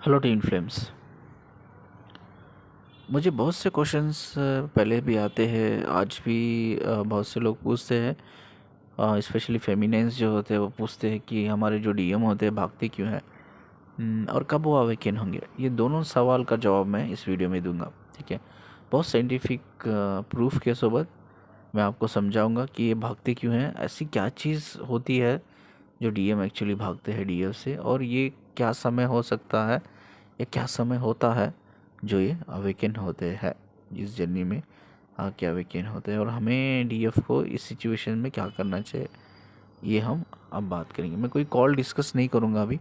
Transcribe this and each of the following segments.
Hello tin flames. मुझे बहुत से क्वेश्चंस पहले भी आते हैं, आज भी बहुत से लोग पूछते हैं। स्पेशली फेमिनेंस जो होते हैं वो पूछते हैं कि हमारे जो डीएम होते हैं भागते क्यों हैं। और कब वो अवेकन होंगे। ये दोनों सवाल का जवाब मैं इस वीडियो में दूंगा। ठीक है, बहुत साइंटिफिक प्रूफ के सोबत मैं आपको समझाऊंगा कि ये भागते क्यों हैं, ऐसी क्या चीज़ होती है जो डीएम एक्चुअली भागते हैं डीएफ से, और ये क्या समय हो सकता है या क्या समय होता है जो ये अवेकन होते हैं इस जर्नी में आके अवेकन होते हैं, और हमें डीएफ को इस सिचुएशन में क्या करना चाहिए ये हम अब बात करेंगे। मैं कोई कॉल डिस्कस नहीं करूँगा अभी,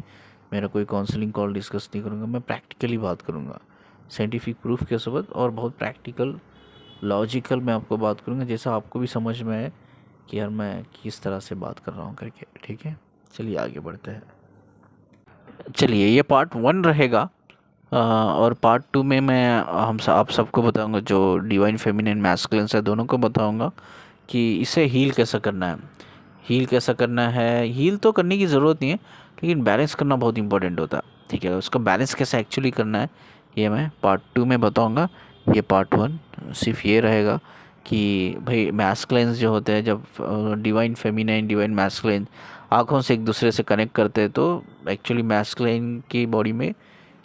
मेरा कोई काउंसलिंग कॉल डिस्कस नहीं करूँगा, मैं प्रैक्टिकली बात करूँगा साइंटिफिक प्रूफ के सबूत, और बहुत प्रैक्टिकल लॉजिकल मैं आपको बात करूँगा जैसा आपको भी समझ में आए कि यार मैं किस तरह से बात कर रहा हूँ करके। ठीक है, चलिए आगे बढ़ते हैं। चलिए, ये पार्ट 1 रहेगा। और पार्ट 2 में मैं आप सबको बताऊंगा, जो डिवाइन फेमिनिन मैस्कुलिन है दोनों को बताऊंगा कि इसे हील कैसा करना है। हील कैसा करना है, हील तो करने की ज़रूरत नहीं है लेकिन बैलेंस करना बहुत इंपॉर्टेंट होता है। ठीक है, उसको बैलेंस कैसे एक्चुअली करना है ये मैं पार्ट 2 में बताऊंगा। ये पार्ट 1 सिर्फ ये रहेगा कि भाई मैस्कुलिन्स जो होते हैं, जब डिवाइन फेमिनिन डिवाइन मैस्कुलिन आँखों से एक दूसरे से कनेक्ट करते हैं तो एक्चुअली मैस्कुलिन की बॉडी में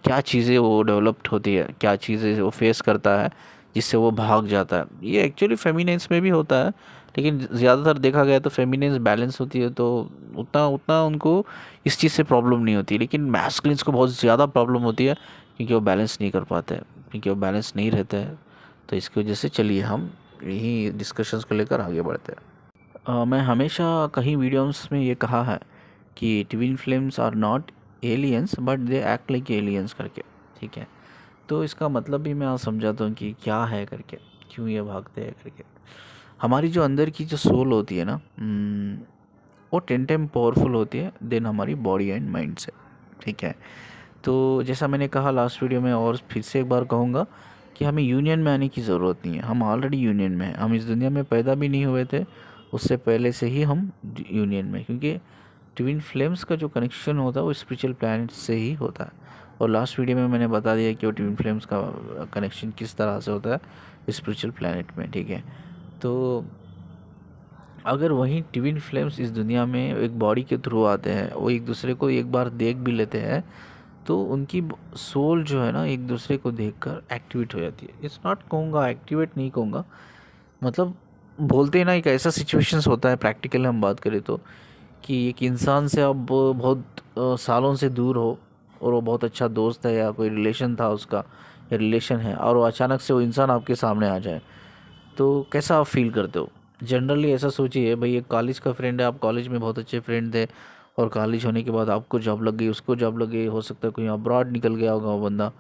क्या चीज़ें वो डेवलप्ड होती है, क्या चीज़ें वो फेस करता है जिससे वो भाग जाता है। ये एक्चुअली फेमिनेंस में भी होता है लेकिन ज़्यादातर देखा गया तो फेमिनेंस बैलेंस होती है तो उतना उतना उनको इस चीज़ से प्रॉब्लम नहीं होती, लेकिन मैस्कुलिन्स को बहुत ज़्यादा प्रॉब्लम होती है क्योंकि वो बैलेंस नहीं कर पाते हैं, क्योंकि वो बैलेंस नहीं रहते हैं। तो इसकी वजह से चलिए हम यही डिस्कशंस को लेकर आगे बढ़ते हैं। मैं हमेशा कहीं वीडियोस में ये कहा है कि twin flames are not aliens but they act like aliens करके। ठीक है, तो इसका मतलब भी मैं आज समझाता हूँ कि क्या है करके, क्यों ये भागते हैं करके। हमारी जो अंदर की जो सोल होती है ना, वो 10 टाइम पावरफुल होती है देन हमारी बॉडी एंड माइंड से। ठीक है, तो जैसा मैंने कहा लास्ट वीडियो में और फिर से एक बार कहूँगा कि हमें यूनियन में आने की ज़रूरत नहीं है, हम ऑलरेडी यूनियन में हैं। हम इस दुनिया में पैदा भी नहीं हुए थे, उससे पहले से ही हम यूनियन में, क्योंकि ट्विन फ्लेम्स का जो कनेक्शन होता है वो स्पिरिचुअल प्लैनेट से ही होता है। और लास्ट वीडियो में मैंने बता दिया कि वो ट्विन फ्लेम्स का कनेक्शन किस तरह से होता है स्पिरिचुअल प्लैनेट में। ठीक है, तो अगर वहीं ट्विन फ्लेम्स इस दुनिया में एक बॉडी के थ्रू आते हैं, वो एक दूसरे को एक बार देख भी लेते हैं तो उनकी सोल जो है ना एक दूसरे को देखकर एक्टिवेट हो जाती है। इट्स नॉट कहूँगा एक्टिवेट, नहीं कहूँगा, मतलब बोलते हैं ना एक ऐसा सिचुएशंस होता है प्रैक्टिकल हम बात करें तो, कि एक इंसान से आप बहुत सालों से दूर हो और वो बहुत अच्छा दोस्त है या कोई रिलेशन था उसका या रिलेशन है, और वो अचानक से वो इंसान आपके सामने आ जाए तो कैसा आप फील करते हो। जनरली ऐसा सोचिए भाई, एक कॉलेज का फ्रेंड है, आप कॉलेज में बहुत अच्छे फ्रेंड थे और कॉलेज होने के बाद आपको जॉब लग गई, उसको जॉब लग गई, हो सकता है कोई अब्रॉड निकल गया होगा वो बंदा,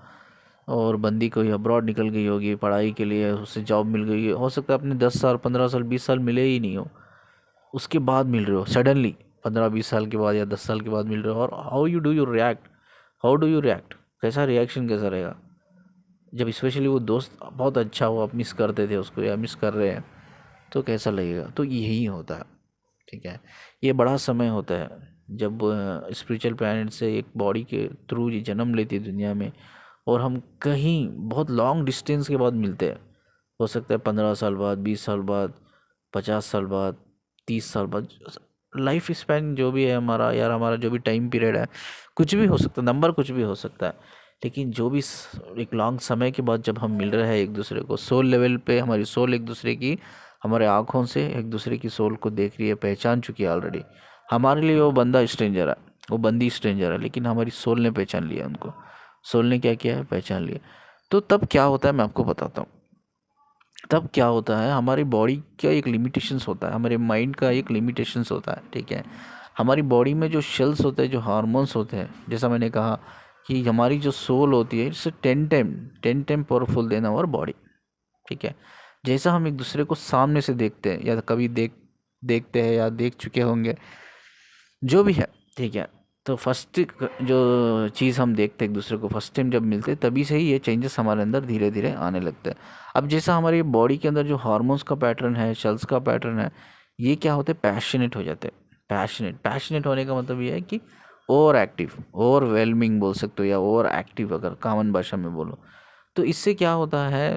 और बंदी कोई अब्रॉड निकल गई होगी पढ़ाई के लिए, उससे जॉब मिल गई, हो सकता है अपने 10 साल 15 साल 20 साल मिले ही नहीं हो, उसके बाद मिल रहे हो सडनली 15-20 साल के बाद या 10 साल के बाद मिल रहे हो, और how you do you react, how do you react, कैसा रिएक्शन कैसा रहेगा जब स्पेशली वो दोस्त बहुत अच्छा हो, आप मिस करते थे उसको या मिस कर रहे हैं तो कैसा लगेगा। तो यही होता है। ठीक है, ये बड़ा समय होता है जब स्पिरिचुअल प्लैनेट से एक बॉडी के थ्रू जन्म लेती है दुनिया में, और हम कहीं बहुत लॉन्ग डिस्टेंस के बाद मिलते हैं। हो सकता है 15 साल बाद, 20 साल बाद, 50 साल बाद, 30 साल बाद, लाइफ स्पैन जो भी है हमारा, यार हमारा जो भी टाइम पीरियड है, कुछ भी हो सकता है, नंबर कुछ भी हो सकता है, लेकिन जो भी एक लॉन्ग समय के बाद जब हम मिल रहे हैं एक दूसरे को सोल लेवल पे, हमारी सोल एक दूसरे की, हमारे आँखों से एक दूसरे की सोल को देख रही है, पहचान चुकी है ऑलरेडी। हमारे लिए वो बंदा स्ट्रेंजर है, वो बंदी स्ट्रेंजर है, लेकिन हमारी सोल ने पहचान लिया उनको। सोल ने क्या किया है, पहचान लिया। तो तब क्या होता है मैं आपको बताता हूँ। तब क्या होता है, हमारी बॉडी का एक लिमिटेशंस होता है, हमारे माइंड का एक लिमिटेशंस होता है। ठीक है, हमारी बॉडी में जो शेल्स होते हैं, जो हार्मोन्स होते हैं, जैसा मैंने कहा कि हमारी जो सोल होती है it's 10 time powerful than our body. ठीक है, जैसा हम एक दूसरे को सामने से देखते हैं या कभी देखते हैं या देख चुके होंगे, जो भी है। ठीक है, तो फर्स्ट जो चीज़ हम देखते हैं एक दूसरे को फर्स्ट टाइम जब मिलते हैं, तभी से ही ये चेंजेस हमारे अंदर धीरे धीरे आने लगते हैं। अब जैसा हमारी बॉडी के अंदर जो हार्मोन्स का पैटर्न है, सेल्स का पैटर्न है, ये क्या होते हैं, पैशनेट हो जाते हैं। पैशनेट पैशनेट होने का मतलब ये है कि ओवर एक्टिव, ओवरवेलमिंग बोल सकते हो, या ओवर एक्टिव अगर कॉमन भाषा में बोलो। तो इससे क्या होता है,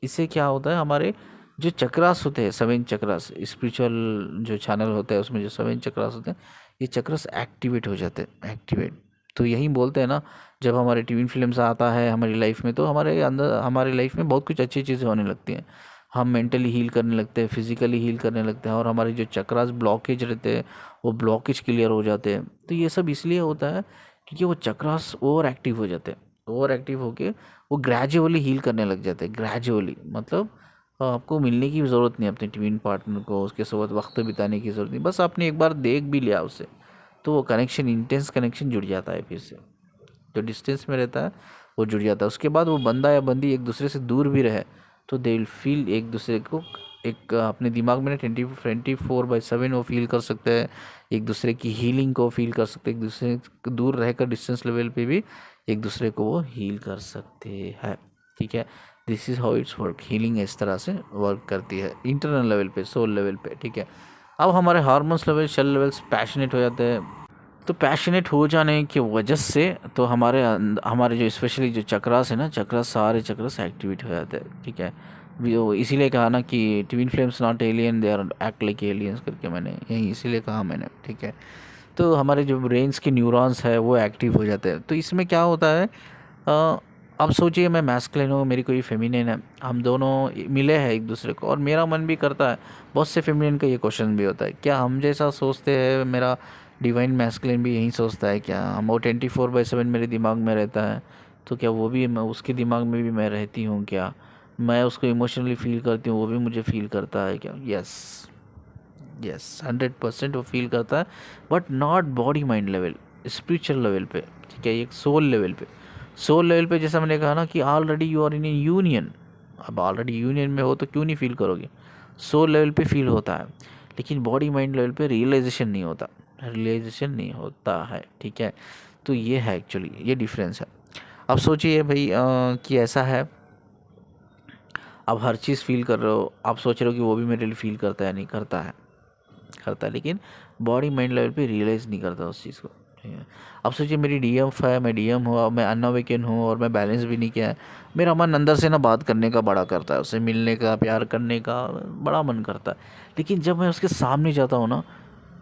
इससे क्या होता है, हमारे जो चक्रास होते हैं, 7 चक्रास, स्पिरिचुअल जो चैनल होता है उसमें जो 7 चक्रास होते हैं, ये चक्रास एक्टिवेट हो जाते हैं, एक्टिवेट। तो यही बोलते हैं ना, जब हमारे ट्विन फ्लेम्स आता है हमारी लाइफ में, तो हमारे अंदर, हमारी लाइफ में बहुत कुछ अच्छी चीज़ें होने लगती हैं। हम मेंटली हील करने लगते हैं, फिजिकली हील करने लगते हैं, और हमारे जो चक्रास ब्लॉकेज रहते हैं वो ब्लॉकेज क्लियर हो जाते हैं। तो ये सब इसलिए होता है क्योंकि वो चक्रास ओवर एक्टिव हो जाते हैं। ओवर एक्टिव होके वो ग्रेजुअली हील करने लग जाते हैं, ग्रेजुअली, मतलब आपको मिलने की भी ज़रूरत नहीं अपने ट्विन पार्टनर को, उसके साथ वक्त बिताने की ज़रूरत नहीं, बस आपने एक बार देख भी लिया उससे, तो वो कनेक्शन, इंटेंस कनेक्शन जुड़ जाता है फिर से। जो डिस्टेंस में रहता है वो जुड़ जाता है। उसके बाद वो बंदा या बंदी एक दूसरे से दूर भी रहे तो दे विल फील एक दूसरे को, एक अपने दिमाग में ना 24/7 वो फील कर सकते हैं, एक दूसरे की हीलिंग को फील कर सकते हैं, एक दूसरे से दूर रहकर डिस्टेंस लेवल पे भी एक दूसरे को वो हील कर सकते हैं। ठीक है, this is how it's work. Healing इस तरह से वर्क करती है इंटरनल लेवल पे, सोल लेवल पे। ठीक है, अब हमारे hormones level, cell levels passionate हो जाते हैं। तो पैशनेट हो जाने की वजह से तो हमारे जो स्पेशली जो चक्रास है ना, चक्रास, सारे चक्रास एक्टिवेट हो जाते हैं। ठीक है, वो इसीलिए कहा ना कि twin flames not alien, they are act like aliens करके, मैंने यही इसीलिए कहा मैंने। ठीक है, तो हमारे जो ब्रेन्स के न्यूरॉन्स है वो एक्टिव हो जाते हैं। तो इसमें क्या होता है, अब सोचिए मैं मैस्कुलिन हूँ, मेरी कोई फेमिनिन है, हम दोनों मिले हैं एक दूसरे को, और मेरा मन भी करता है, बहुत से फेमिनिन का ये क्वेश्चन भी होता है, क्या हम जैसा सोचते हैं मेरा डिवाइन मैस्कुलिन भी यही सोचता है क्या? हम, वो 24/7 मेरे दिमाग में रहता है, तो क्या वो भी, मैं उसके दिमाग में भी मैं रहती हूँ क्या? मैं उसको इमोशनली फील करती हूँ, वो भी मुझे फील करता है क्या? यस, यस, 100% वो फील करता है, but not body mind level, spiritual level पे। ठीक है, एक सोल लेवल पे। सोल लेवल पे जैसा मैंने कहा ना कि already you are in a union, अब ऑलरेडी यूनियन में हो तो क्यों नहीं फील करोगे? सोल लेवल पे फील होता है, लेकिन बॉडी माइंड लेवल पे रियलाइजेशन नहीं होता, रियलाइजेशन नहीं होता है। ठीक है, तो ये है एक्चुअली, ये डिफरेंस है। अब सोचिए भाई कि ऐसा है, आप हर चीज़ फील कर रहे हो, आप सोच रहे हो कि वो भी मेरे लिए फील करता है, नहीं करता है, करता है, लेकिन बॉडी माइंड लेवल पे रियलाइज़ नहीं करता उस चीज़ को। ठीक है, अब सोचिए मेरी डीएम है, मैं डीएम हूँ, अब मैं अनअवेकन हूँ और मैं बैलेंस भी नहीं किया है, मेरा मन अंदर से ना बात करने का बड़ा करता है, उससे मिलने का, प्यार करने का बड़ा मन करता है, लेकिन जब मैं उसके सामने जाता हूँ ना,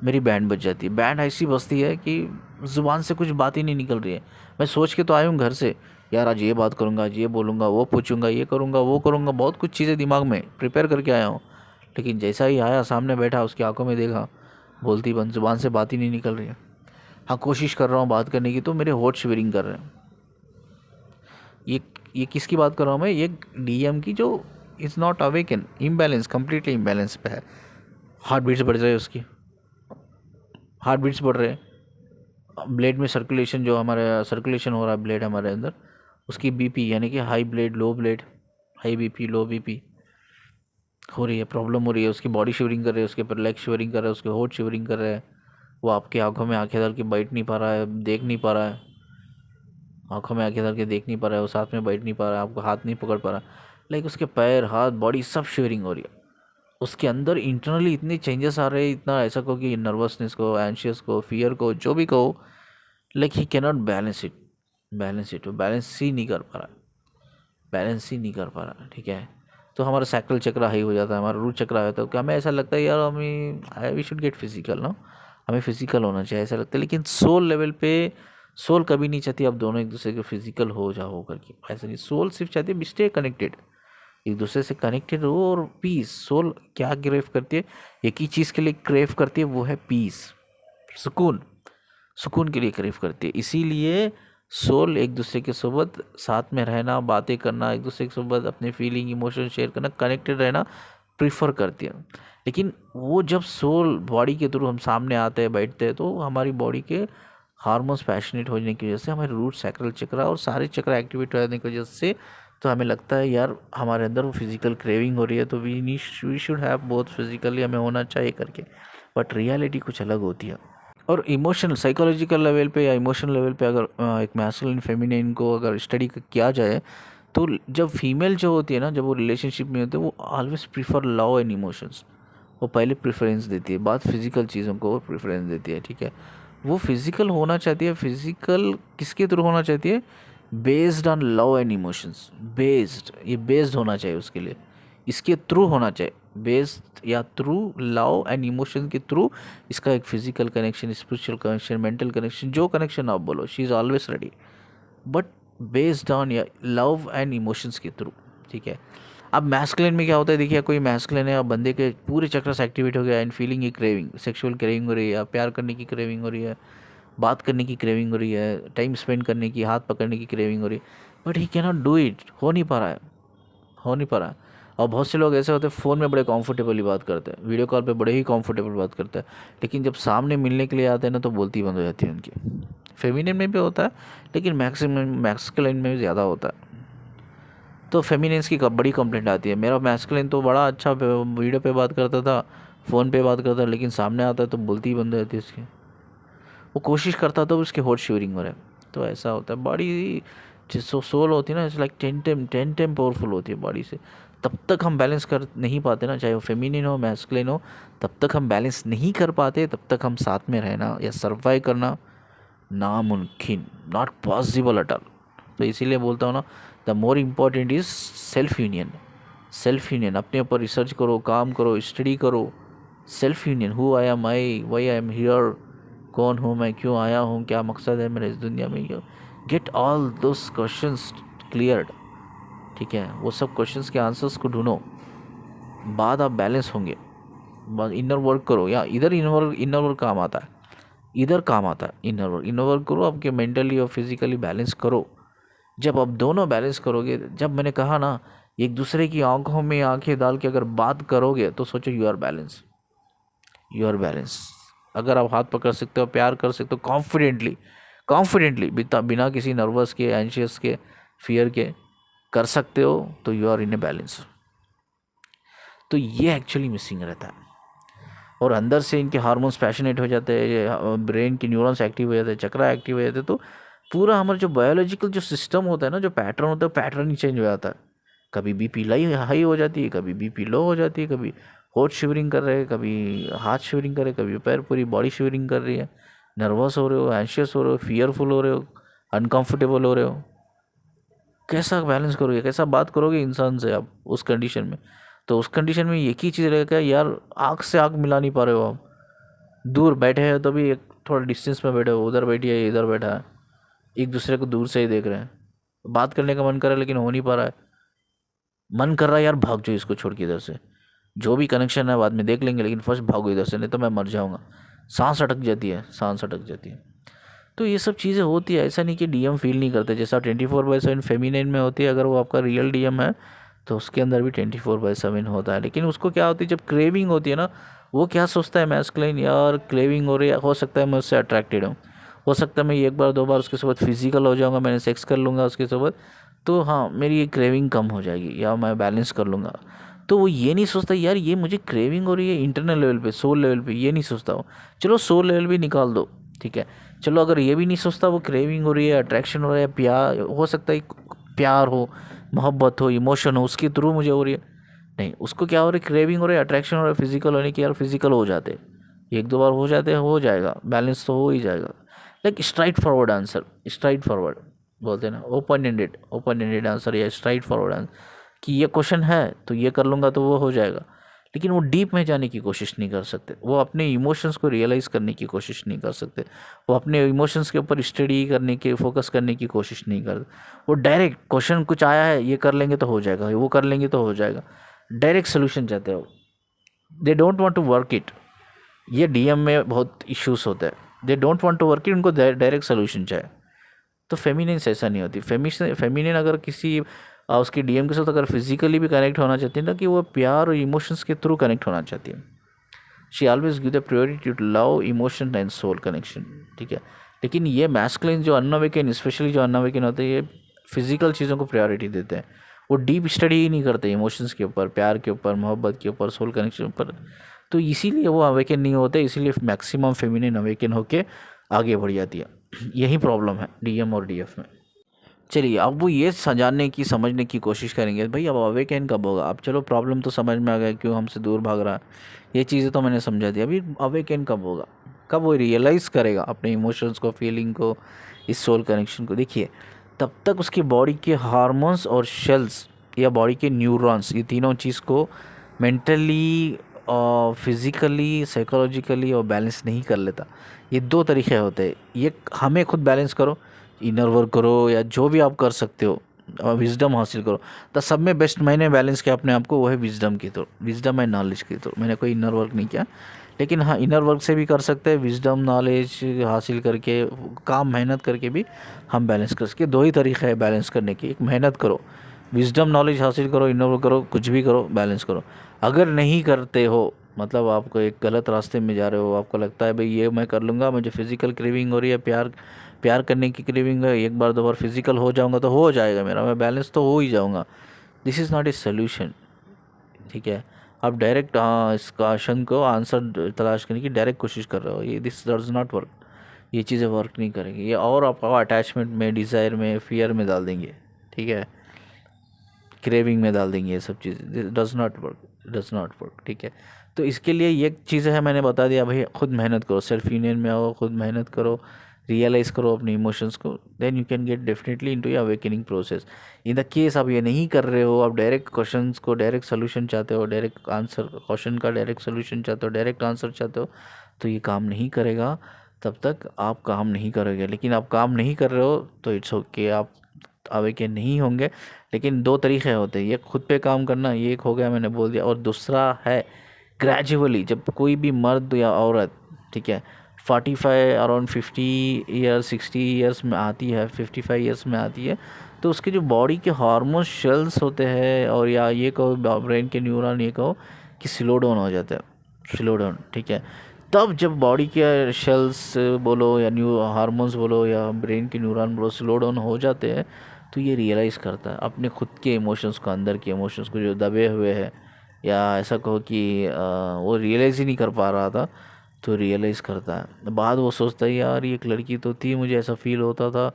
मेरी बैंड बज जाती है। बैंड ऐसी बजती है कि ज़ुबान से कुछ बात ही नहीं निकल रही है। मैं सोच के तो आया हूँ घर से, यार आज ये बात करूँगा, आज ये बोलूँगा, वो पूछूंगा, ये करूँगा, वो करूँगा, बहुत कुछ चीज़ें दिमाग में प्रिपेयर करके आया हूँ, लेकिन जैसा ही आया, सामने बैठा, उसकी आंखों में देखा, बोलती बंद, ज़ुबान से बात ही नहीं निकल रही है। हाँ, कोशिश कर रहा हूँ बात करने की, तो मेरे होठ शिवरिंग कर रहे हैं। ये ये किसकी बात कर रहा हूँ मैं? ये डीएम की, जो is not awaken, imbalance, completely imbalance पे है। हार्ट बीट्स बढ़ रहे हैं उसकी, हार्ट बीट्स बढ़ रहे हैं, ब्लड में सर्कुलेशन, जो हमारा सर्कुलेशन हो रहा है ब्लड हमारे अंदर, उसकी बीपी, यानी कि high blood, low blood, high BP, लो बीपी हो रही है, प्रॉब्लम हो रही है। उसकी बॉडी शिवरिंग कर रही है, उसके ऊपर लेग शिवरिंग कर रहा है, उसके होठ शिवरिंग कर रहे हैं, वो आपकी आंखों में आंखें डाल के बैठ नहीं पा रहा है, देख नहीं पा रहा है, आंखों में आंखें डाल के देख नहीं पा रहा है, वो साथ में बैठ नहीं पा रहा है, आपको हाथ नहीं पकड़ पा रहा, लाइक उसके पैर, हाथ, बॉडी सब शिवरिंग हो रही है। उसके अंदर इंटरनली इतने चेंजेस आ रहे हैं, इतना ऐसा कहो कि नर्वसनेस को, एंशियस को, फियर को, जो भी कहो, like he cannot balance it, वो बैलेंस ही नहीं कर पा रहा, बैलेंस ही नहीं कर पा रहा। ठीक है, तो हमारा सैक्रल चक्र हाई हो जाता है, हमारा रूट चक्र होता है, तो हमें ऐसा लगता है यार हमें वी शुड गेट फिजिकल ना, हमें फिजिकल होना चाहिए ऐसा लगता है, लेकिन सोल लेवल पे सोल कभी नहीं चाहती आप दोनों एक दूसरे के फिजिकल हो जाओ करके, ऐसा नहीं। सोल सिर्फ चाहती है स्टे कनेक्टेड, एक दूसरे से कनेक्टेड हो और पीस। सोल क्या क्रेव करती है? एक ही चीज़ के लिए क्रेव करती है, वो है पीस, सुकून, सुकून के लिए क्रेव करती है। इसीलिए सोल एक दूसरे के साथ साथ में रहना, बातें करना, एक दूसरे के साथ अपने फीलिंग, इमोशन शेयर करना, कनेक्टेड रहना प्रीफर करती है। लेकिन वो जब सोल बॉडी के थ्रू हम सामने आते हैं, बैठते हैं, तो हमारी बॉडी के हार्मोन्स पैशनेट होने की वजह से, हमारे रूट, सैक्रल चक्र और सारे चक्र एक्टिवेट होने की वजह से, तो हमें लगता है यार हमारे अंदर वो फिजिकल क्रेविंग हो रही है, तो we should have both, physically हमें होना चाहिए करके, बट रियलिटी कुछ अलग होती है। और इमोशनल, साइकोलॉजिकल लेवल पे या इमोशनल लेवल पे अगर एक मैस्कुलिन फेमिनिन को अगर स्टडी किया जाए, तो जब फीमेल जो होती है ना, जब वो रिलेशनशिप में होती है, वो always prefer love and emotions, वो पहले प्रेफरेंस देती है, बाद फिजिकल चीज़ों को वो प्रेफरेंस देती है। ठीक है, वो फिज़िकल होना चाहती है। फिज़िकल किसके थ्रू होना चाहती है? Based on love and emotions. Based, ये बेस्ड होना चाहिए उसके लिए, इसके थ्रू होना चाहिए, बेस्ड या थ्रू लव एंड इमोशन के थ्रू इसका एक physical connection, spiritual connection, mental connection, जो कनेक्शन आप बोलो, she is always ready, but based on या लव एंड इमोशंस के थ्रू। ठीक है। अब मैस्कुलिन में क्या होता है, देखिए कोई मैस्कुलिन है और बंदे के पूरे चक्र एक्टिवेट हो गया एंड फीलिंग की क्रेविंग, सेक्सुअल क्रेविंग हो रही है, प्यार करने की क्रेविंग हो रही है, बात करने की क्रेविंग हो रही है, टाइम स्पेंड करने की, हाथ पकड़ने की क्रेविंग हो रही है, but he can not do it, हो नहीं पा रहा है, हो नहीं पा रहा है। और बहुत से लोग ऐसे होते हैं फ़ोन में बड़े कंफर्टेबली बात करते हैं, वीडियो कॉल पे बड़े ही कंफर्टेबल बात करते हैं, लेकिन जब सामने मिलने के लिए आते हैं ना तो बोलती बंद हो जाती है उनकी। फेमिनिन में भी होता है, लेकिन मैक्सिमम मैस्कुलिन में भी ज़्यादा होता है। तो फेमिनिन्स की बड़ी कंप्लेंट आती है, मेरा मैस्कुलिन तो बड़ा अच्छा वीडियो पे बात करता था, फ़ोन पे बात करता, लेकिन सामने आता है तो बोलती ही बंद हो जाती है उसकी। वो कोशिश करता तो उसके होट शिवरिंग हो रहा है। तो ऐसा होता है, बॉडी जो सोल होती है ना, इट्स लाइक 10 टाइम पावरफुल होती है बॉडी से। तब तक हम बैलेंस कर नहीं पाते ना, चाहे वो फेमिनिन हो मैस्कुलिन हो, तब तक हम बैलेंस नहीं कर पाते, तब तक हम साथ में रहना या सर्वाइव करना नामुमकिन, नॉट पॉसिबल एट ऑल। तो इसीलिए बोलता हूँ ना, the more important is self union. Self union, अपने ऊपर रिसर्च करो, काम करो, स्टडी करो। Self union, who I am, I why I am here, कौन हूँ मैं, क्यों आया हूँ, क्या मकसद है मेरा इस दुनिया में, get all those questions cleared. ठीक है, वो सब क्वेश्चंस के आंसर्स को ढूंढो, बाद आप बैलेंस होंगे। इनर वर्क करो, या इधर इनर वर्क काम आता है, इधर काम आता है इनर वर्क करो, आपके मेंटली और फिजिकली बैलेंस करो। जब आप दोनों बैलेंस करोगे, जब मैंने कहा ना एक दूसरे की आंखों में आंखें डाल के अगर बात करोगे तो सोचो you are balance, you are balance. अगर आप हाथ पकड़ सकते हो, प्यार कर सकते हो कॉन्फिडेंटली, कॉन्फिडेंटली बिना किसी नर्वस के, एंशियस के, फियर के कर सकते हो, तो you are in a balance. तो ये एक्चुअली मिसिंग रहता है, और अंदर से इनके हार्मोन्स पैशनेट हो जाते हैं, ब्रेन के न्यूरॉन्स एक्टिव हो जाते हैं, चक्रा एक्टिव हो जाते हैं, तो पूरा हमारा जो बायोलॉजिकल जो सिस्टम होता है ना, जो पैटर्न होता है, पैटर्न ही चेंज हो जाता है। कभी बीपी हाई हो जाती है, कभी बीपी लो हो जाती है, कभी होठ शिवरिंग कर रहे हैं, कभी हाथ शिवरिंग कर रहे हैं, कभी पैर, पूरी बॉडी शिवरिंग कर रही है, नर्वस हो रहे हो, एंशियस हो रहे हो, फियरफुल हो रहे हो, अनकंफर्टेबल हो रहे हो। कैसा बैलेंस करोगे, कैसा बात करोगे इंसान से आप उस कंडीशन में? तो उस कंडीशन में एक ही चीज़ रहेगा यार, आँख से आँख मिला नहीं पा रहे हो आप, दूर बैठे हैं तो भी एक थोड़ा डिस्टेंस में बैठे हो, उधर बैठी है, इधर बैठा है, एक दूसरे को दूर से ही देख रहे हैं, बात करने का मन कर रहा है लेकिन हो नहीं पा रहा है, मन कर रहा है यार भाग जाओ इसको छोड़ के इधर से, जो भी कनेक्शन है बाद में देख लेंगे, लेकिन फर्स्ट भागो इधर से, नहीं तो मैं मर जाऊँगा। सांस अटक जाती है, सांस अटक जाती है। तो ये सब चीज़ें होती है, ऐसा नहीं कि डीएम फील नहीं करते, जैसा 24/7 फेमिनिन में होती है, अगर वो आपका रियल डीएम है तो उसके अंदर भी 24/7 होता है। लेकिन उसको क्या होती है, जब क्रेविंग होती है ना, वो क्या सोचता है मैस्कुलिन, यार क्रेविंग हो रही है, हो सकता है मैं उससे अट्रैक्टेड हूँ, हो सकता है मैं एक बार दो बार उसके साथ फिजिकल हो जाऊँगा, मैंने सेक्स कर लूँगा उसके साथ, तो हाँ मेरी ये क्रेविंग कम हो जाएगी या मैं बैलेंस कर लूँगा। तो वो ये नहीं सोचता यार ये मुझे क्रेविंग हो रही है इंटरनल लेवल पे, सोल लेवल पे, ये नहीं सोचता हो। चलो सोल लेवल भी निकाल दो, ठीक है, चलो अगर ये भी नहीं सोचता, वो क्रेविंग हो रही है, अट्रैक्शन हो रहा है, प्यार हो सकता है, प्यार हो, मोहब्बत हो, इमोशन हो, उसके थ्रू मुझे हो रही है, नहीं उसको क्या हो रहा है, क्रेविंग हो रही है, अट्रैक्शन हो रहा है, फिजिकल होने की, यार फिजिकल हो जाते, एक दो बार हो जाते हैं, हो जाएगा, बैलेंस तो हो ही जाएगा। Like straight forward answer, straight forward बोलते हैं ना, ओपन एंडेड आंसर या स्ट्राइट फॉरवर्ड आंसर, कि ये क्वेश्चन है तो ये कर लूँगा तो वो हो जाएगा। लेकिन वो डीप में जाने की कोशिश नहीं कर सकते, वो अपने इमोशंस को रियलाइज़ करने की कोशिश नहीं कर सकते, वो अपने इमोशंस के ऊपर स्टडी करने के, फोकस करने की कोशिश नहीं करते। वो डायरेक्ट क्वेश्चन कुछ आया है, ये कर लेंगे तो हो जाएगा, वो कर लेंगे तो हो जाएगा, डायरेक्ट सोल्यूशन चाहते हो। They don't want to work it. ये डीएम में बहुत इश्यूज होते हैं, they don't want to work it, उनको डायरेक्ट सोल्यूशन चाहिए। तो फेमिनिन ऐसा नहीं होती। फेमिनिन अगर किसी उसकी डीएम के साथ अगर फिजिकली भी कनेक्ट होना चाहती है ना, कि वो प्यार और इमोशंस के थ्रू कनेक्ट होना चाहती है, she always give the priority to love, emotion and soul connection. ठीक है, लेकिन ये मैस्कुलिन जो अनअवेकन, स्पेशली जो अनअवेकन होते हैं, ये फिजिकल चीज़ों को प्रायोरिटी देते हैं, वो डीप स्टडी ही नहीं करते इमोशंस के ऊपर, प्यार के ऊपर, मोहब्बत के ऊपर, सोल कनेक्शन के ऊपर। तो इसीलिए वो अवेकन नहीं होते, इसीलिए मैक्सिमम फेमिनिन अवेकन होके आगे बढ़ जाती है। यही प्रॉब्लम है डीएम और डीएफ में। चलिए अब वो ये जानने की, समझने की कोशिश करेंगे भाई अब अवेकन कब होगा। अब चलो प्रॉब्लम तो समझ में आ गया, क्यों हमसे दूर भाग रहा है, ये चीज़ें तो मैंने समझा दी, अभी अवेकन कब होगा। कब वो रियलाइज़ करेगा अपने इमोशंस को, फीलिंग को, इस सोल कनेक्शन को, देखिए तब तक उसकी बॉडी के हार्मोन्स और शेल्स या बॉडी के न्यूरॉन्स, ये तीनों चीज़ को मेंटली और फिज़िकली, साइकोलॉजिकली और बैलेंस नहीं कर लेता। ये दो तरीके होते हैं, ये हमें खुद बैलेंस करो, इनर वर्क करो या जो भी आप कर सकते हो, और विजडम हासिल करो। तो सब में बेस्ट मैंने बैलेंस किया अपने आप को, वो है विजडम की थ्रू, विजडम एंड नॉलेज की थ्रू। मैंने कोई इनर वर्क नहीं किया, लेकिन हाँ इनर वर्क से भी कर सकते हैं, विजडम नॉलेज हासिल करके, काम मेहनत करके भी हम बैलेंस कर सकते। दो ही तरीक़े है बैलेंस करने की, एक मेहनत करो, विजडम नॉलेज हासिल करो, इनर वर्क करो, कुछ भी करो, बैलेंस करो। अगर नहीं करते हो, मतलब आपको एक गलत रास्ते में जा रहे हो, आपको लगता है भाई ये मैं कर लूँगा, मुझे फिज़िकल क्रेविंग हो रही है, प्यार प्यार करने की क्रेविंग है, एक बार दो बार फिज़िकल हो जाऊँगा तो हो जाएगा मेरा, मैं बैलेंस तो हो ही जाऊँगा। This is not a solution, ठीक है। आप डायरेक्ट इस क्वेश्चन को आंसर तलाश करने की डायरेक्ट कोशिश कर रहे हो, ये दिस डज नॉट वर्क। ये चीज़ें वर्क नहीं करेंगी, ये और आपको अटैचमेंट में, डिज़ायर में, फियर में डाल देंगे, ठीक है, क्रेविंग में डाल देंगे, ये सब चीज़ does not work, does not work, ठीक है। तो इसके लिए ये चीज़ें है, मैंने बता दिया भाई, खुद मेहनत करो, सेल्फ यूनियन में आओ, खुद मेहनत करो, रियलाइज़ करो अपने इमोशंस को, then you can get definitely into your awakening process. In the case आप ये नहीं कर रहे हो, आप डायरेक्ट क्वेश्चंस को डायरेक्ट सोल्यूशन चाहते हो, डायरेक्ट आंसर, क्वेश्चन का डायरेक्ट सोल्यूशन चाहते हो, डायरेक्ट आंसर चाहते हो, तो ये काम नहीं करेगा, तब तक आप काम नहीं करोगे। लेकिन आप काम नहीं कर रहे हो तो इट्स ओके, आप अवेकन नहीं होंगे। लेकिन दो तरीक़े होते हैं, ये खुद पे काम करना, ये एक हो गया मैंने बोल दिया, और दूसरा है ग्रेजुअली, जब कोई भी मर्द या औरत, ठीक है, 45 अराउंड 50 ईयर्स 60 ईयर्स में आती है, 55 ईयर्स में आती है, तो उसके जो बॉडी के हार्मोन शेल्स होते हैं, और या ये कहो ब्रेन के न्यूरॉन, ये कहो कि स्लो डाउन हो जाता है, स्लो डाउन, ठीक है। तब जब बॉडी के शेल्स बोलो या न्यू हार्मोन्स बोलो या ब्रेन के न्यूरॉन बोलो स्लो डाउन हो जाते हैं, तो ये रियलाइज़ करता है अपने खुद के इमोशंस को, अंदर के इमोशंस को जो दबे हुए हैं, या ऐसा कहो कि वो रियलाइज़ ही नहीं कर पा रहा था, तो रियलाइज़ करता है। बाद वो सोचता है यार ये एक लड़की तो थी, मुझे ऐसा फील होता था,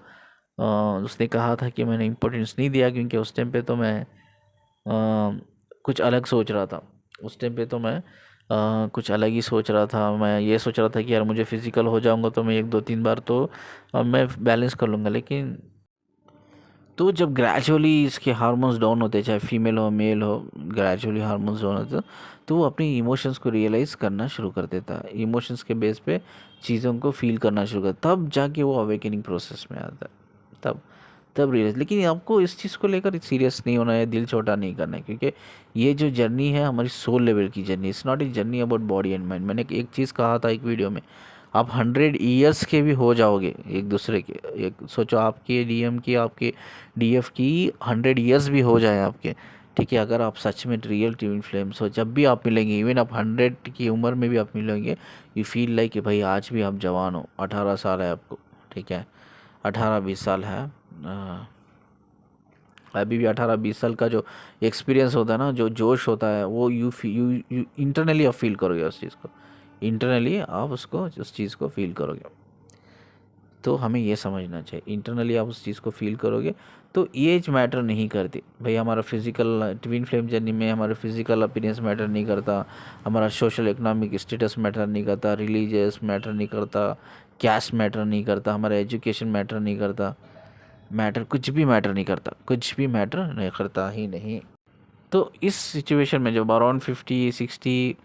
उसने कहा था कि मैंने इम्पोर्टेंस नहीं दिया, क्योंकि उस टाइम पे तो मैं कुछ अलग सोच रहा था, उस टाइम पे तो मैं कुछ अलग ही सोच रहा था। मैं ये सोच रहा था कि यार मुझे फिज़िकल हो जाऊंगा तो मैं एक दो तीन बार तो मैं बैलेंस कर लूँगा। लेकिन तो जब ग्रेजुअली इसके हार्मोन्स डाउन होते, चाहे फीमेल हो मेल हो, ग्रेजुअली हार्मोन्स डाउन होते, तो वो अपनी इमोशंस को रियलाइज़ करना शुरू कर देता है, इमोशंस के बेस पे चीज़ों को फील करना शुरू करता है, तब जाके वो अवेकनिंग प्रोसेस में आता है, तब रियलाइज। लेकिन आपको इस चीज़ को लेकर सीरियस नहीं होना है, दिल छोटा नहीं करना है, क्योंकि ये जो जर्नी है हमारी सोल लेवल की journey, it's not a journey about body and mind. मैंने एक चीज़ कहा था एक वीडियो में, आप 100 ईयर्स के भी हो जाओगे एक दूसरे के, एक सोचो आपके डीएम की, आपके डीएफ की 100 ईयर्स भी हो जाए आपके, ठीक है, अगर आप सच में रियल ट्विन फ्लेम्स हो, जब भी आप मिलेंगे, इवन आप 100 की उम्र में भी आप मिलेंगे, यू फील लाइक कि भाई आज भी आप जवान हो, 18 साल है आपको, ठीक है, 18-20 साल है, अभी भी 18-20 साल का जो एक्सपीरियंस होता है ना, जो जोश होता है, वो यू इंटरनली आप फील करोगे उस चीज़ को, इंटरनली आप उसको, उस चीज़ को फील करोगे। तो हमें ये समझना चाहिए, इंटरनली आप उस चीज़ को फील करोगे, तो एज मैटर नहीं करती भाई। हमारा फिज़िकल ट्विन फ्लेम जर्नी में हमारा फिज़िकल अपीयरेंस मैटर नहीं करता, हमारा सोशल इकोनॉमिक स्टेटस मैटर नहीं करता, रिलीजियस मैटर नहीं करता, कैस्ट मैटर नहीं करता, हमारा एजुकेशन मैटर नहीं करता, कुछ भी मैटर नहीं करता, कुछ भी मैटर नहीं करता ही नहीं। तो इस सिचुएशन में जब अराउंड 50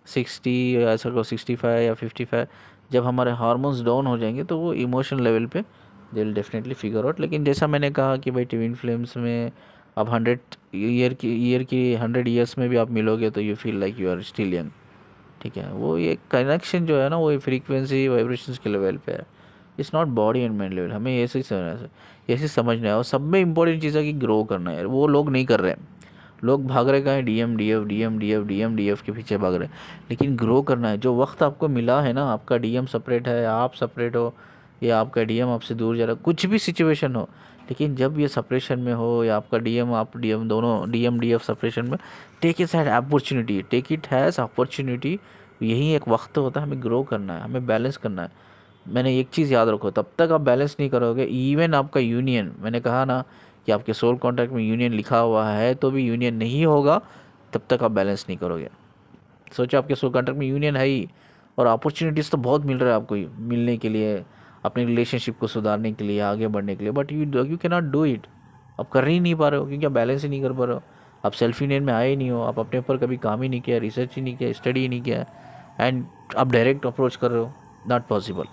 60 ऐसा को 65 या 55, जब हमारे हार्मोन्स डाउन हो जाएंगे, तो वो इमोशन लेवल पे they will definitely figure out. लेकिन जैसा मैंने कहा कि भाई ट्विन फ्लेम्स में अब 100 ईयर्स में भी आप मिलोगे, तो you feel like you are still young, ठीक है। वो ये कनेक्शन जो है ना, वो फ्रीक्वेंसी वाइब्रेशंस के लेवल पे है, it's not body and mind level. हमें ऐसे समझना है। और सब में इंपॉर्टेंट चीज़ है कि ग्रो करना है, वो लोग नहीं कर रहे हैं। लोग भाग रहे कहाँ, DM DF DM DF DM DF के पीछे भाग रहे हैं। लेकिन ग्रो करना है। जो वक्त आपको मिला है ना, आपका डीएम सेपरेट है, आप सेपरेट हो, या आपका डीएम आपसे दूर जा रहा है, कुछ भी सिचुएशन हो, लेकिन जब ये सेपरेशन में हो, या आपका डीएम आप डीएम दोनों डीएम डीएफ सेपरेशन में, take it as opportunity, take it as opportunity. यही एक वक्त होता है, हमें ग्रो करना है, हमें बैलेंस करना है। मैंने एक चीज़ याद रखो, तब तक आप बैलेंस नहीं करोगे, इवन आपका यूनियन, मैंने कहा ना कि आपके सोल कॉन्ट्रैक्ट में यूनियन लिखा हुआ है, तो भी यूनियन नहीं होगा, तब तक आप बैलेंस नहीं करोगे। सोचो आपके सोल कॉन्ट्रैक्ट में यूनियन है ही, और अपॉर्चुनिटीज़ तो बहुत मिल रहा है आपको मिलने के लिए, अपने रिलेशनशिप को सुधारने के लिए, आगे बढ़ने के लिए, but you can not do it. आप कर ही नहीं पा रहे हो क्योंकि आप बैलेंस ही नहीं कर पा रहे हो। आप सेल्फ यूनियन में आए ही नहीं हो, आप अपने ऊपर कभी काम ही नहीं किया, रिसर्च ही नहीं किया, स्टडी ही नहीं किया, एंड आप डायरेक्ट अप्रोच कर रहे हो। नॉट पॉसिबल,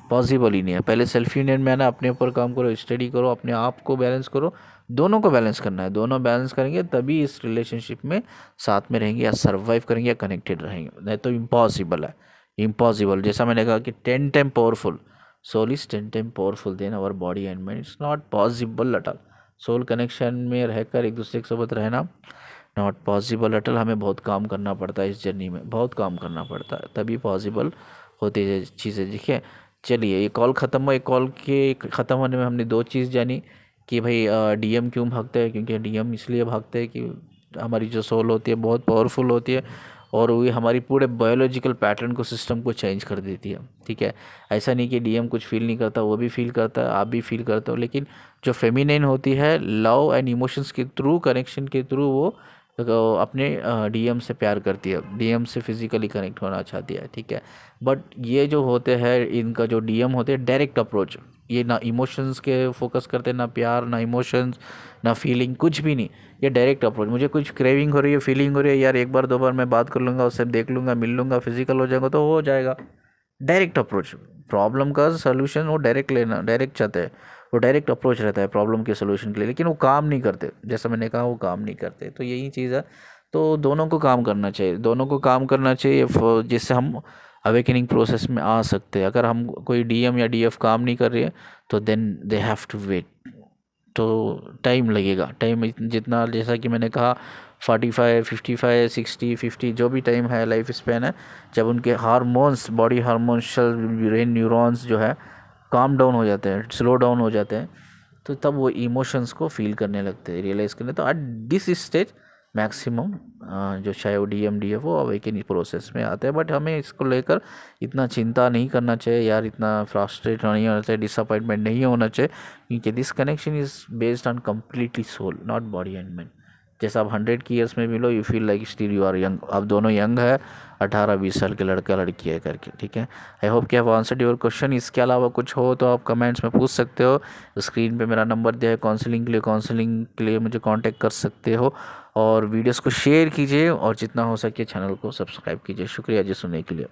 पॉसिबल ही नहीं है। पहले सेल्फ यूनियन में आना, अपने ऊपर काम करो, स्टडी करो, अपने आप को बैलेंस करो। दोनों को बैलेंस करना है, दोनों बैलेंस करेंगे तभी इस रिलेशनशिप में साथ में रहेंगे या सर्वाइव करेंगे या कनेक्टेड रहेंगे, नहीं तो इम्पॉसिबल है। इम्पॉसिबल, जैसा मैंने कहा कि 10 time powerful, soul is 10 time powerful than our body and mind. It's not possible at all. Soul connection में रहकर एक दूसरे के साथ रहना नॉट पॉसिबल एट ऑल। हमें बहुत काम करना पड़ता है इस जर्नी में, बहुत काम करना पड़ता है, तभी पॉसिबल होती है चीज़ें। देखिए, चलिए ये कॉल ख़त्म हुआ। एक कॉल के ख़त्म होने में हमने दो चीज़ जानी कि भाई डीएम क्यों भागते हैं, क्योंकि डीएम इसलिए भागते हैं कि हमारी जो सोल होती है बहुत पावरफुल होती है और वो हमारी पूरे बायोलॉजिकल पैटर्न को, सिस्टम को चेंज कर देती है। ठीक है, ऐसा नहीं कि डीएम कुछ फील नहीं करता, वो भी फील करता है, आप भी फील करते हो, लेकिन जो फेमिनिन होती है लव एंड इमोशंस के थ्रू, कनेक्शन के थ्रू वो अपने डीएम से प्यार करती है, डीएम से फिजिकली कनेक्ट होना चाहती है। ठीक है, बट ये जो होते हैं इनका जो डीएम होते हैं डायरेक्ट अप्रोच, ये ना इमोशंस के फोकस करते हैं, ना प्यार, ना इमोशंस, ना फीलिंग, कुछ भी नहीं। ये डायरेक्ट अप्रोच, मुझे कुछ क्रेविंग हो रही है, फीलिंग हो रही है, यार एक बार दो बार मैं बात कर लूँगा उससे, देख लूँगा, मिल लूँगा, फिजिकल हो जाएगा तो हो जाएगा। डायरेक्ट अप्रोच, प्रॉब्लम का सोल्यूशन वो डायरेक्ट लेना, डायरेक्ट चाहते हैं, वो डायरेक्ट अप्रोच रहता है प्रॉब्लम के सोल्यूशन के लिए, लेकिन वो काम नहीं करते, जैसा मैंने कहा वो काम नहीं करते। तो यही चीज़ है। तो दोनों को काम करना चाहिए, दोनों को काम करना चाहिए जिससे हम अवेकनिंग प्रोसेस में आ सकते हैं। अगर हम कोई डीएम या डीएफ काम नहीं कर रही है तो then they have to wait. तो टाइम लगेगा, टाइम जितना, जैसा कि मैंने कहा 45, 55, 60, 50 जो भी टाइम है, लाइफ स्पैन है, जब उनके hormones, body hormones, brain neurons जो है काम डाउन हो जाते हैं, स्लो डाउन हो जाते हैं, तो तब वो इमोशंस को फील करने लगते हैं, रियलाइज़ करने। तो एट दिस स्टेज मैक्सिमम जो चाहे वो डीएम डीएफ वो अवेकनिंग प्रोसेस में आते हैं। बट हमें इसको लेकर इतना चिंता नहीं करना चाहिए यार, इतना फ्रस्ट्रेट नहीं होना चाहिए, डिसअपॉइंटमेंट नहीं होना चाहिए, क्योंकि this connection is based on completely soul, not body and mind. जैसा आप 100 की ईयर्स में मिलो, you feel like still you are young. आप दोनों यंग है, 18-20 साल के लड़का लड़की है करके। ठीक है, आई होप कि आप आंसर्ड योर क्वेश्चन। इसके अलावा कुछ हो तो आप कमेंट्स में पूछ सकते हो। स्क्रीन पे मेरा नंबर दिया है काउंसलिंग के लिए मुझे कांटेक्ट कर सकते हो। और वीडियोस को शेयर कीजिए और जितना हो सके चैनल को सब्सक्राइब कीजिए। शुक्रिया जी सुनने के लिए।